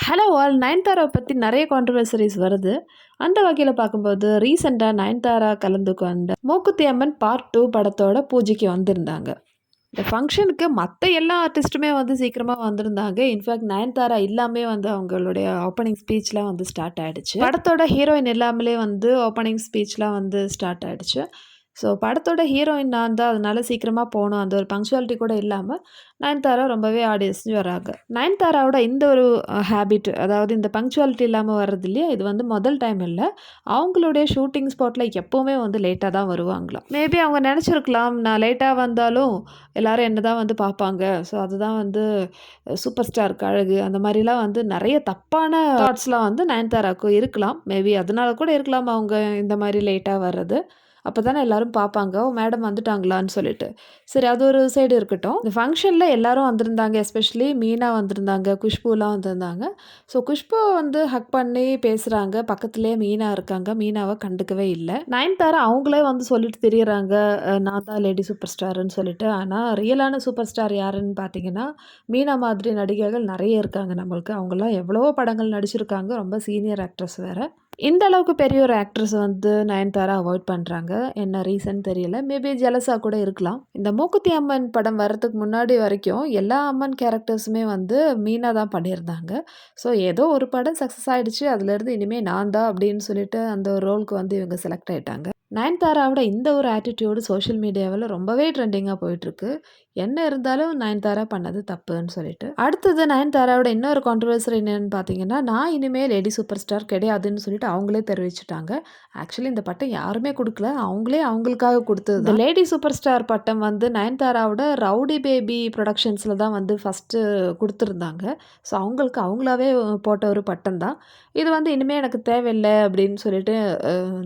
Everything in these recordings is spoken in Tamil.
ஹலோ ஆல் நயன்தாராவை பற்றி நிறைய கான்ட்ரவர்சரிஸ் வருது. அந்த வகையில் பார்க்கும்போது ரீசெண்டாக நயன்தாரா கலந்துக்கொண்ட மூக்குத்தி அம்மன் பார்ட் 2 படத்தோட பூஜைக்கு வந்திருந்தாங்க. இந்த ஃபங்க்ஷனுக்கு மற்ற எல்லா ஆர்டிஸ்ட்டுமே வந்து சீக்கிரமாக வந்திருந்தாங்க. இன்ஃபேக்ட் நயன்தாரா இல்லாமே வந்து அவங்களுடைய ஓப்பனிங் ஸ்பீச்லாம் வந்து ஸ்டார்ட் ஆகிடுச்சு. படத்தோட ஹீரோயின் இல்லாமலே வந்து ஓப்பனிங் ஸ்பீச்லாம் வந்து ஸ்டார்ட் ஆகிடுச்சு. ஸோ படத்தோட ஹீரோயின் நான் தான். அதனால சீக்கிரமாக போகணும். அந்த ஒரு பங்க்சுவாலிட்டி கூட இல்லாமல் நயன்தாரா ரொம்பவே ஆடியன்ஸ் வராங்க. நயன்தாராவோட இந்த ஒரு ஹேபிட், அதாவது இந்த பங்க்சுவாலிட்டி இல்லாமல் வர்றது இல்லையா, இது வந்து முதல் டைம் இல்லை. அவங்களுடைய ஷூட்டிங் ஸ்பாட்டில் எப்போவுமே வந்து லேட்டாக தான் வருவாங்களாம். மேபி அவங்க நினச்சிருக்கலாம், நான் லேட்டாக வந்தாலும் எல்லாரும் என்ன தான் வந்து பார்ப்பாங்க. ஸோ அதுதான் வந்து சூப்பர் ஸ்டாருக்கு அழகு. அந்த மாதிரிலாம் வந்து நிறைய தப்பான தாட்ஸ்லாம் வந்து நயன்தாராவுக்கு இருக்கலாம். மேபி அதனால கூட இருக்கலாம் அவங்க இந்த மாதிரி லேட்டாக வர்றது. அப்போ தானே எல்லாரும் பார்ப்பாங்க, ஓ மேடம் வந்துட்டாங்களான்னு சொல்லிட்டு. சரி, அது ஒரு சைடு இருக்கட்டும். இந்த ஃபங்க்ஷனில் எல்லாரும் வந்திருந்தாங்க. எஸ்பெஷலி மீனா வந்திருந்தாங்க, குஷ்புலாம் வந்திருந்தாங்க. ஸோ குஷ்புவை வந்து ஹக் பண்ணி பேசுகிறாங்க. பக்கத்துலேயே மீனா இருக்காங்க. மீனாவை கண்டுக்கவே இல்லை. நயன்தாரா அவங்களே வந்து சொல்லிட்டு திரியிறாங்க, நான் தான் லேடி சூப்பர் ஸ்டாருன்னு சொல்லிட்டு. ஆனால் ரியலான சூப்பர் ஸ்டார் யாருன்னு பார்த்தீங்கன்னா மீனா மாதிரி நடிகைகள் நிறைய இருக்காங்க நம்மளுக்கு. அவங்களாம் எவ்வளவோ படங்கள் நடிச்சிருக்காங்க. ரொம்ப சீனியர் ஆக்ட்ரஸ் வேறு. இந்த அளவுக்கு பெரிய ஒரு ஆக்ட்ரஸ் வந்து நயன்தாரா அவாய்ட் பண்ணுறாங்க. என்ன ரீசன் தெரியல. மேபி ஜெலஸா கூட இருக்கலாம். இந்த மூக்குத்தி அம்மன் படம் வர்றதுக்கு முன்னாடி வரைக்கும் எல்லா அம்மன் கேரக்டர்ஸுமே வந்து மீனா தான் பண்ணியிருந்தாங்க. ஸோ ஏதோ ஒரு படம் சக்ஸஸ் ஆகிடுச்சு. அதுலேருந்து இனிமேல் நான் தான் அப்படின்னு சொல்லிட்டு அந்த ஒரு ரோலுக்கு வந்து இவங்க செலக்ட் ஆகிட்டாங்க. நயன்தாராவோட இந்த ஒரு ஆட்டிடியூடு சோஷியல் மீடியாவில் ரொம்பவே ட்ரெண்டிங்காக போயிட்டுருக்கு. என்ன இருந்தாலும் நயன்தாரா பண்ணது தப்புன்னு சொல்லிட்டு. அடுத்தது நயன்தாராவோட இன்னொரு கான்ட்ரவர்சரி என்னன்னு பார்த்தீங்கன்னா, நான் இனிமேல் லேடி சூப்பர் ஸ்டார் கிடையாதுன்னு சொல்லிட்டு அவங்களே தெரிவிச்சுட்டாங்க. ஆக்சுவலி இந்த பட்டம் யாருமே கொடுக்கல. அவங்களே அவங்களுக்காக கொடுத்தது. இந்த லேடி சூப்பர் ஸ்டார் பட்டம் வந்து நயன்தாராவோட ரவுடி பேபி ப்ரொடக்ஷன்ஸில் தான் வந்து ஃபஸ்ட்டு கொடுத்துருந்தாங்க. ஸோ அவங்களுக்கு அவங்களாவே போட்ட ஒரு பட்டம் தான். இது வந்து இனிமேல் எனக்கு தேவையில்லை அப்படின்னு சொல்லிட்டு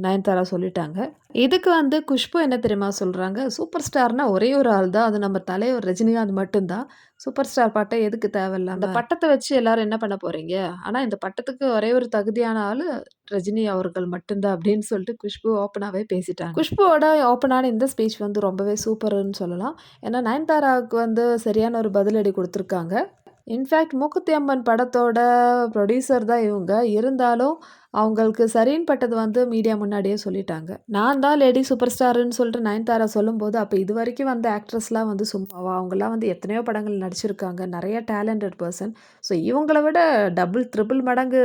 நயன்தாரா சொல்லிட்டாங்க. இதுக்கு வந்து குஷ்பு என்ன தெரியுமா சொல்கிறாங்க, சூப்பர் ஸ்டார்னா ஒரே ஒரு ஆள் தான், அது நம்ம தலைவர் ரஜினிகாந்த் மட்டும்தான். சூப்பர் ஸ்டார் பட்டம் எதுக்கு தேவையில்லாம, அந்த பட்டத்தை வச்சு எல்லாரும் என்ன பண்ண போகிறீங்க, ஆனால் இந்த பட்டத்துக்கு ஒரே ஒரு தகுதியான ஆள் ரஜினி அவர்கள் மட்டும்தான் அப்படின்னு சொல்லிட்டு குஷ்பு ஓப்பனாகவே பேசிட்டாங்க. குஷ்புவோட ஓப்பனான இந்த ஸ்பீச் வந்து ரொம்பவே சூப்பர்னு சொல்லலாம். ஏன்னா நயன்தாராவுக்கு வந்து சரியான ஒரு பதிலடி கொடுத்துருக்காங்க. இன்ஃபேக்ட் மூக்குத்தி அம்மன் படத்தோட ப்ரொடியூசர் தான் இவங்க. இருந்தாலும் அவங்களுக்கு சரின்னு பட்டது வந்து மீடியா முன்னாடியே சொல்லிட்டாங்க. நான் தான் லேடி சூப்பர் ஸ்டாருன்னு சொல்லிட்டு நயன்தாரா சொல்லும்போது, அப்போ இது வரைக்கும் வந்த ஆக்ட்ரஸ்லாம் வந்து சும்மாவா? அவங்கலாம் வந்து எத்தனையோ படங்கள் நடிச்சிருக்காங்க. நிறைய டேலண்டட் பர்சன். ஸோ இவங்கள விட டபுள், ட்ரிபிள் மடங்கு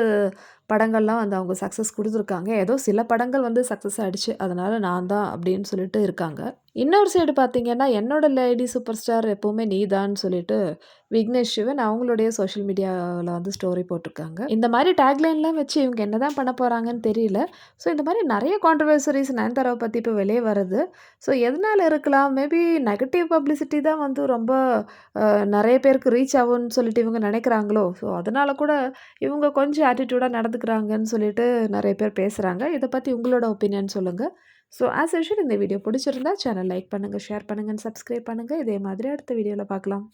படங்கள்லாம் வந்து அவங்க சக்ஸஸ் குடுத்துருக்காங்க. ஏதோ சில படங்கள் வந்து சக்ஸஸ் ஆயிடுச்சு. அதனால நான் தான் அப்படின்னு சொல்லிட்டு இருக்காங்க. இன்னொரு சைடு பார்த்தீங்கன்னா, என்னோட லேடி சூப்பர் ஸ்டார் எப்பவுமே நீதான்னு சொல்லிட்டு விக்னேஷ் சிவன் அவங்களுடைய சோஷியல் மீடியாவில் வந்து ஸ்டோரி போட்டிருக்காங்க. இந்த மாதிரி டேக்லைன்லாம் வச்சு இவங்க என்னதான் பண்ண போகிறாங்கன்னு தெரியல. ஸோ இந்த மாதிரி நிறைய கான்ட்ரவர்சரிஸ் நயன்தாராவை பற்றி இப்போ வெளியே வருது. ஸோ எதனால இருக்கலாம்? மேபி நெகட்டிவ் பப்ளிசிட்டி தான் வந்து ரொம்ப நிறைய பேருக்கு ரீச் ஆகும்னு சொல்லிட்டு இவங்க நினைக்கிறாங்களோ? ஸோ அதனால கூட இவங்க கொஞ்சம் ஆட்டிடியூடாக நடந்துக்கிறாங்கன்னு சொல்லிட்டு நிறைய பேர் பேசுகிறாங்க. இதை பற்றி உங்களோட ஒப்பீனியன் சொல்லுங்கள். ஸோ ஆஸ் யூஷுவல் இந்த வீடியோ பிடிச்சிருந்தா சேனல் லைக் பண்ணுங்கள், ஷேர் பண்ணுங்கள், சப்ஸ்கிரைப் பண்ணுங்கள். இதே மாதிரி அடுத்த வீடியோவில் பார்க்கலாம்.